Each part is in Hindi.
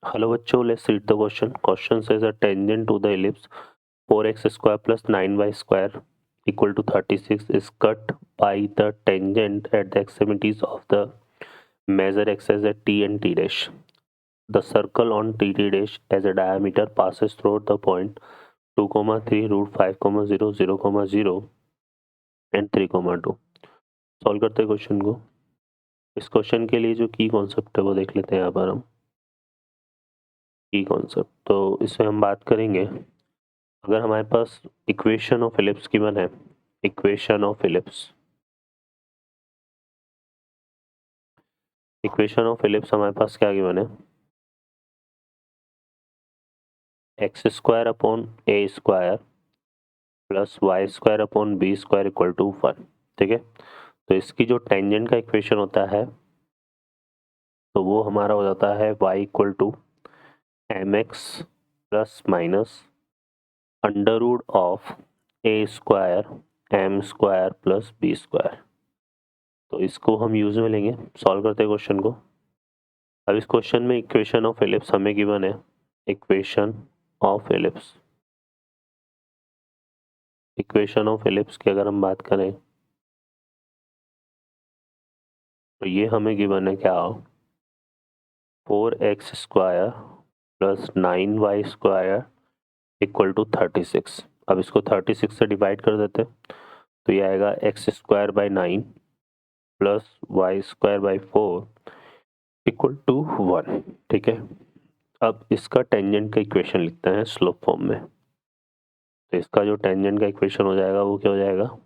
Hello bachcho, let's read the question. Question says a tangent to the ellipse 4x square plus 9y square equal to 36 is cut by the tangent at the extremities of the measure axes at t and t dash. The circle on t dash as a diameter passes through the point 2, 3, root 5, 0, 0, 0 and 3, 2. Solve करते हैं क्वेश्चन को. इस क्वेश्चन के लिए जो की कॉन्सेप्ट है वो देख लेते हैं यहाँ पर हम. की कॉन्सेप्ट तो इसमें हम बात करेंगे अगर हमारे पास इक्वेशन ऑफ इलिप्स गिवन है. इक्वेशन ऑफ इलिप्स हमारे पास क्या गिवन है. X square upon A square plus Y square upon B square equal to 1. ठीक है, तो इसकी जो टेंजेंट का इक्वेशन होता है तो वो हमारा हो जाता है y equal to m x plus minus under root of a square m square plus b square. तो इसको हम यूज में लेंगे. सॉल्व करते हैं क्वेश्चन को. अब इस क्वेश्चन में इक्वेशन ऑफ इलिप्स हमें गिवन है. इक्वेशन ऑफ इलिप्स की अगर हम बात करें तो ये हमें गिवन है क्या, 4x square plus 9y square equal to 36. अब इसको 36 से डिवाइड कर देते हैं तो ये आएगा x square by 9 plus Y square by 4 equal to 1. ठीक है, अब इसका टेंजेंट का इक्वेशन लिखते हैं स्लोप फॉर्म में. तो इसका जो टेंजेंट का इक्वेशन हो जाएगा वो क्या हो जाएगा,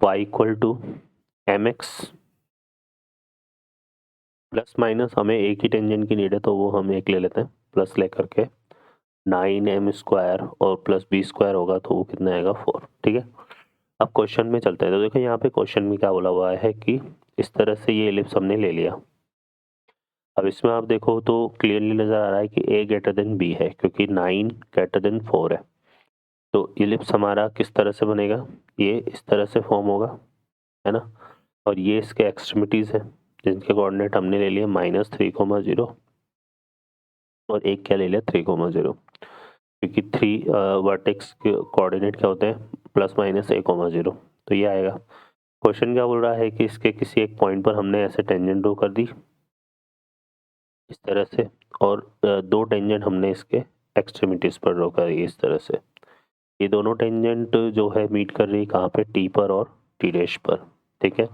y equal to m x plus minus हमें एक ही टेंजेंट की नीड है तो वो हम एक ले लेते हैं प्लस लेकर के 9m स्क्वायर और प्लस बी स्क्वायर होगा तो वो कितना आएगा 4. ठीक है, अब क्वेश्चन में चलते हैं. तो देखो यहाँ पे क्वेश्चन में क्या बोला हुआ है कि इस तरह से ये एलिप्स हमने ले लिया. अब इसमें आप देखो तो क्लियरली नजर आ रहा है कि a ग्रेटर देन b है क्योंकि 9 ग्रेटर देन 4 है. तो एलिप्स हमारा किस तरह से बनेगा, ये इस तरह से फॉर्म होगा, है ना. और ये इसके एक्सट्रीमिटीज है जिनके कोऑर्डिनेट हमने ले लिए -3, 0 और एक क्या ले लिया 3, 0 क्योंकि 3 वर्टेक्स के कोऑर्डिनेट क्या होते हैं +-a, 0. तो ये आएगा. क्वेश्चन क्या बोल रहा है कि इसके किसी एक पॉइंट पर हमने ऐसे टेंजेंट ड्रॉ कर दी इस तरह से और दो टेंजेंट हमने इसके एक्सट्रीमिटीज पर ड्रॉ कर दी इस तरह से. ये दोनों टेंजेंट जो है मीट कर रही है कहाँ पे, टी पर और टी डैश पर. ठीक है,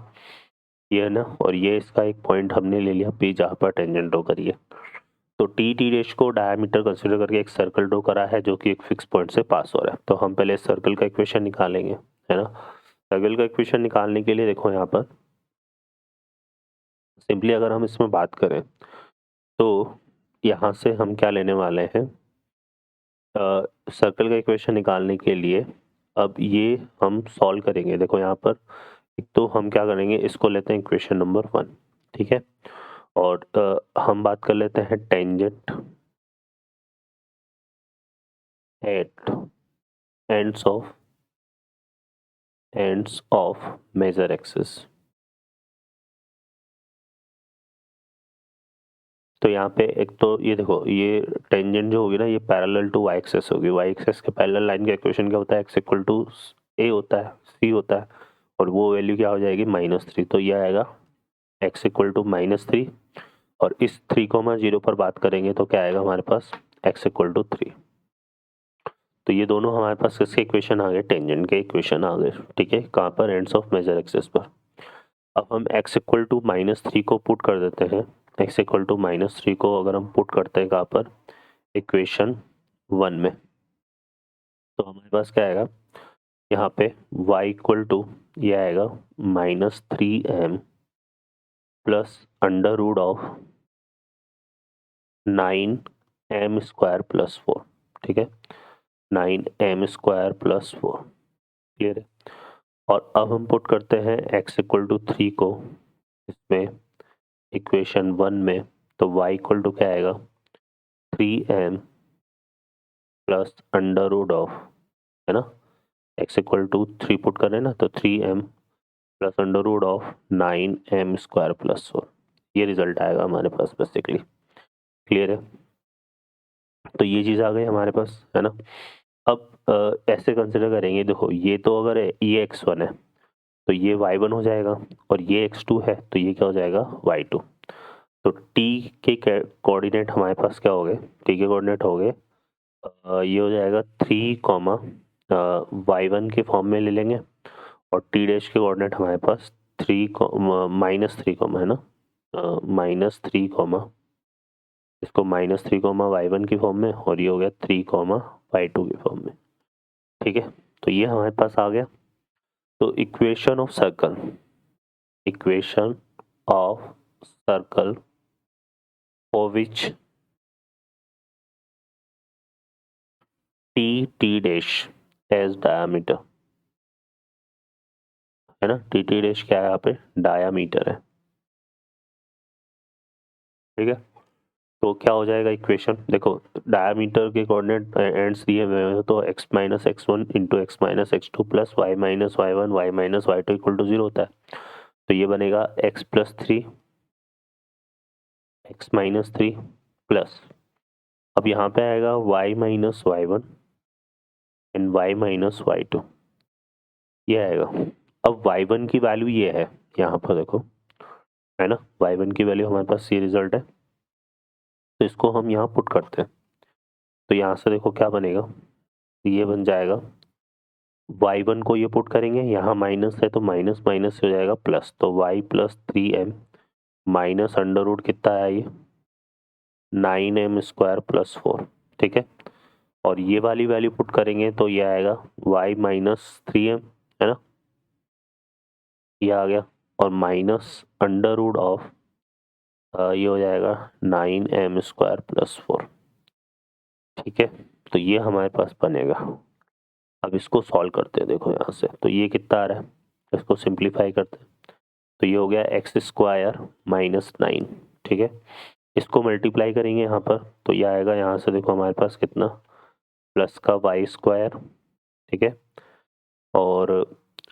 ये है ना. और ये इसका एक पॉइंट हमने ले लिया पी जहाँ पर टेंजेंट ड्रॉ करी है. तो टी टी डैश को डायमीटर कंसीडर करके एक सर्कल ड्रॉ करा है जो कि एक फिक्स पॉइंट से पास हो रहा है. तो हम पहले सर्कल का इक्वेशन निकालेंगे, है ना. सर्कल का इक्वेशन निकालने के लिए देखो यहाँ पर सिंपली अगर हम इसमें बात करें तो यहाँ से हम क्या लेने वाले हैं, सर्कल का इक्वेशन निकालने के लिए अब ये हम सॉल्व करेंगे. देखो यहाँ पर एक तो हम क्या करेंगे, इसको लेते हैं इक्वेशन नंबर 1. ठीक है, और हम बात कर लेते हैं tangent at ends of major axis. तो यहाँ पे एक तो ये देखो ये टेंजेंट जो होगी ना ये पैरेलल टू वाई एक्सेस होगी. वाई एक्सेस के पैरेलल लाइन का इक्वेशन क्या होता है, एक्स इक्वल टू ए होता है, सी होता है, और वो वैल्यू क्या हो जाएगी -3. तो ये आएगा एक्स इक्वल टू -3 और इस 3, 0 पर बात करेंगे तो क्या आएगा हमारे पास एक्स इक्वल टू 3. तो ये दोनों हमारे पास किसके इक्वेशन आ गए, टेंजेंट के इक्वेशन आ गए. ठीक है, कहाँ पर, एंड्स ऑफ मेजर एक्सिस पर. अब हम x इक्वल टू -3 को पुट कर देते हैं. x इक्वल टू -3 को अगर हम पुट करते हैं कहाँ पर, इक्वेशन 1 में, तो हमारे पास क्या आएगा यहाँ पे y इक्वल टू ये आएगा -3m plus under root of 9m square plus 4. ठीक है, 9m स्क्वायर प्लस 4. क्लियर है. और अब हम पुट करते हैं x इक्वल टू 3 को इसमें इक्वेशन 1 में, तो y इक्वल टू क्या आएगा 3m plus under root of, है ना, x इक्वल टू 3 पुट करें ना तो 3m plus under root of 9m square plus 4. ये रिजल्ट आएगा हमारे पास बेसिकली. क्लियर है? तो ये चीज़ आ गई हमारे पास, है ना? अब ऐसे कंसिडर करेंगे, देखो ये तो अगर ये x1 है तो ये y1 हो जाएगा, और ये x2 है तो ये क्या हो जाएगा, y2। तो t के कोऑर्डिनेट हमारे पास क्या हो गए, t के कोऑर्डिनेट हो गए ये हो जाएगा 3 कॉमा y1 के फॉर्म में ले लेंगे, और t डैश के कोऑर्डिनेट हमारे पास 3 कॉमा है ना, -3 कॉमा, इसको -3 कॉमा y1 की फॉर्म में, और ये हो गया 3 कॉमा y2 की फॉर्म में। ठीक है, तो ये हमारे पास आ गया। तो equation of circle for which t dash as diameter, है ना, टी डैश क्या है यहाँ पे, डायामीटर है। ठीक है, तो क्या हो जाएगा इक्वेशन, देखो डायामीटर के कोऑर्डिनेट एंड्स दिए हुए हैं, तो x minus x1 into x minus x2 plus y minus y1 y minus y2 equal to 0 होता है। तो ये बनेगा x plus 3 x minus 3 plus, अब यहाँ पे आएगा y minus y1 and y minus y2, ये आएगा। अब y1 की वैल्यू ये है, यहाँ पर देखो, है ना, y1 की वैल्यू हमारे पास ये रिजल्ट है, तो इसको हम यहाँ पुट करते हैं। तो यहाँ से देखो क्या बनेगा, ये बन जाएगा y1 को ये पुट करेंगे, यहाँ माइनस है तो माइनस माइनस हो जाएगा प्लस, तो y plus 3m minus under root कितना आया ये 9m स्क्वायर प्लस 4। ठीक है, और ये वाली वैल्यू पुट करेंगे तो ये आएगा y माइनस 3m, है ना, ये आ गया, और माइनस अंडर रूट ऑफ ये हो जाएगा 9m स्क्वायर प्लस 4। ठीक है, तो ये हमारे पास बनेगा। अब इसको सॉल्व करते हैं, देखो यहाँ से तो ये कितना आ रहा है, इसको सिंप्लीफाई करते हैं, तो ये हो गया एक्स स्क्वायर माइनस 9। ठीक है, इसको मल्टीप्लाई करेंगे यहाँ पर, तो ये आएगा यहाँ से, देखो हमारे पास कितना, प्लस का वाई स्क्वायर। ठीक है, और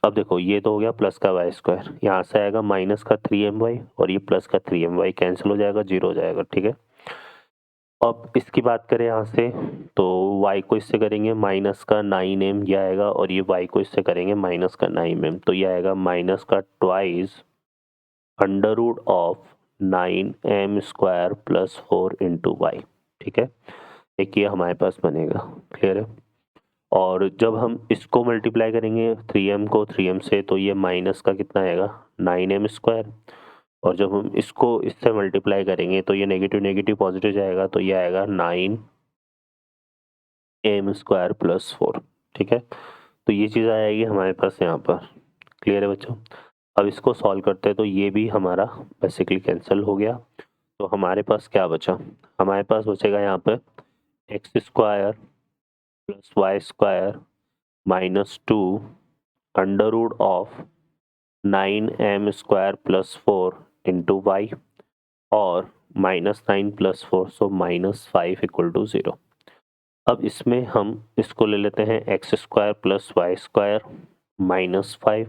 अब देखो ये तो हो गया प्लस का वाई स्क्वायर, यहाँ से आएगा माइनस का 3my, और ये प्लस का 3my कैंसिल हो जाएगा, 0 हो जाएगा। ठीक है, अब इसकी बात करें यहाँ से, तो y को इससे करेंगे माइनस का 9m ये आएगा, और ये y को इससे करेंगे माइनस का 9m, तो ये आएगा माइनस का twice under root of 9m square plus 4 into y. ठीक है, एक ये हमारे पास बनेगा। क्लियर है, और जब हम इसको मल्टीप्लाई करेंगे 3m को 3m से, तो ये माइनस का कितना आएगा 9m स्क्वायर, और जब हम इसको इससे मल्टीप्लाई करेंगे तो ये नेगेटिव नेगेटिव पॉजिटिव जाएगा, तो ये आएगा 9m स्क्वायर प्लस 4। ठीक है, तो ये चीज़ आ जाएगी हमारे पास यहाँ पर। क्लियर है बच्चों, अब इसको सॉल्व करते हैं, तो ये भी हमारा बेसिकली कैंसिल हो गया। तो हमारे पास क्या बचा, हमारे पास बचेगा यहाँ पर x square plus Y square minus 2 under root of 9m square plus 4 into y, और -9 प्लस 4, सो -5 इक्वल टू 0। अब इसमें हम इसको ले लेते हैं x square plus Y square -5,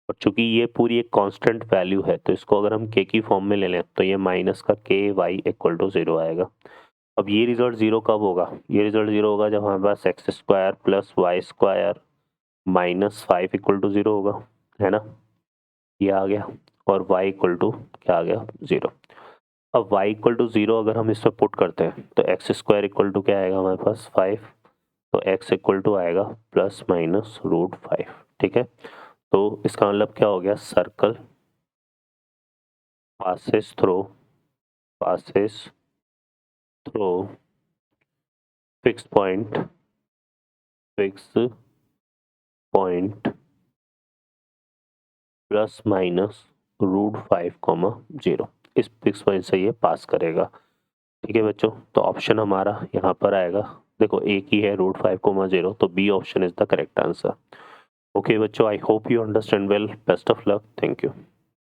और चूंकि ये पूरी एक कांस्टेंट वैल्यू है, तो इसको अगर हम के की फॉर्म में ले लें तो ये माइनस का के वाई इक्वल टू 0 आएगा। अब ये रिजल्ट 0 कब होगा, ये रिजल्ट 0 होगा जब हमारे पास x square plus Y square -5 equal to 0 होगा, है ना, ये आ गया, और y इक्वल टू क्या आ गया 0। अब y इक्वल टू 0 अगर हम इसमें पुट करते हैं, तो एक्स स्क्वायर इक्वल टू क्या आएगा हमारे पास 5, तो x इक्वल टू आएगा प्लस माइनस रूट 5। ठीक है, तो इसका मतलब क्या हो गया, circle passes through fixed point plus minus root 5, 0, इस फिक्स पॉइंट से ये पास करेगा। ठीक है बच्चों, तो ऑप्शन हमारा यहाँ पर आएगा, देखो एक ही है रूट 5, 0, तो B option is the correct answer. Okay बच्चों, I hope you understand well, best of luck, thank you.